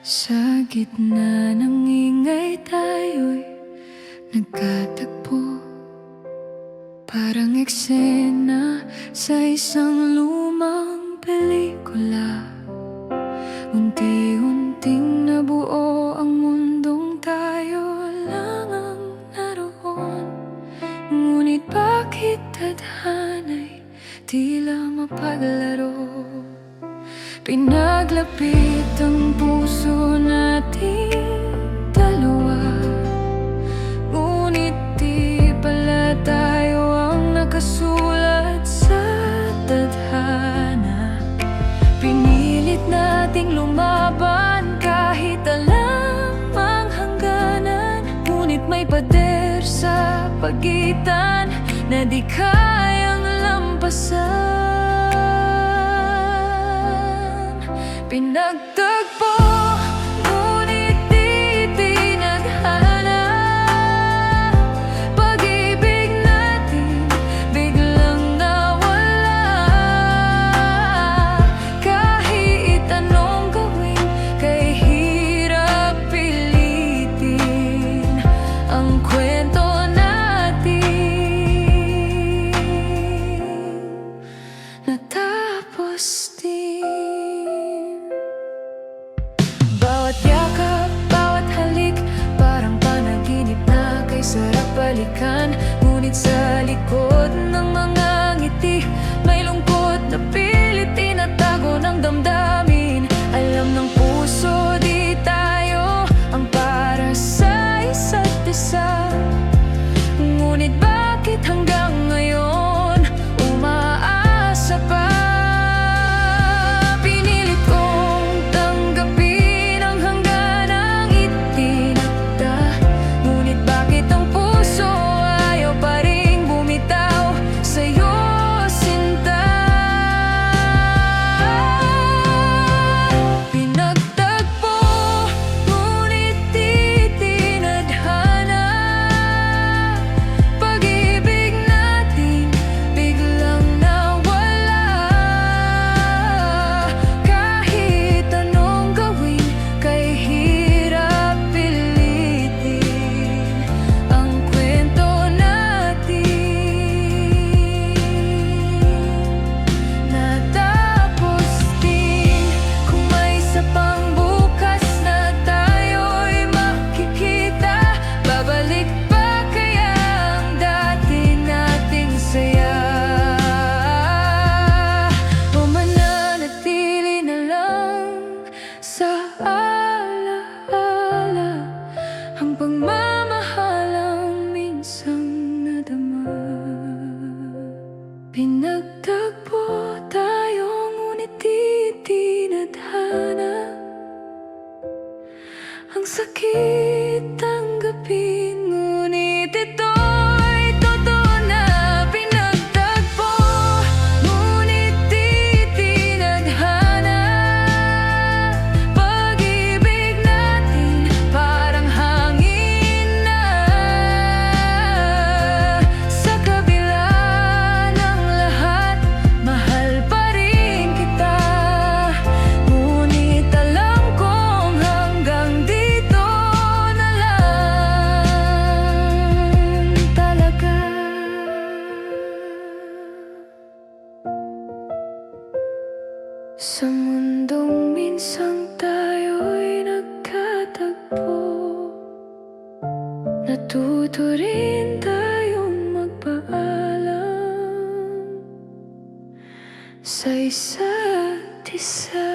Sa gitna ng ingay tayo'y nagkatagpo, parang eksena sa isang lumang pelikula. Unti-unting nabuo ang mundong tayo lang ang naroon. Ngunit bakit tadhana'y tila mapaglaro? Pinaglapit ang puso nating dalawa, ngunit di pala tayo ang nakasulat sa tadhana. Pinilit nating lumaban kahit alam ang hangganan, ngunit may pader sa pagitan na di kayang lampasan. Pinagtagpo, ngunit di tinadhana. Pag-ibig natin biglang nawala. Kahit anong gawin, kay hirap pilitin ang kwento natin. Natapos din. Bawat yakap, bawat halik, parang panaginip na kay sarap balikan. Ngunit sa likod ng mga ngiti, may lungkot na pilit tinatago ng damdamin. Alam ng puso, di tayo ang para sa isa't isa. Ngunit bakit hanggang ngayon umaasa pa? Pinagtagpo tayo, ngunit di tinadhana. Ang sakit tanggapin, ngunit ito'y totoo na. Pinagtagpo, ngunit di tinadhana. Pag-ibig natin parang hangin na. Sa kabila ng lahat, mahal pa rin kita. Ngunit alam kong hanggang dito na lang talaga. Sa mundong minsang tayo'y nagkatagpo, natuto rin tayong magpaalam sa isa't isa.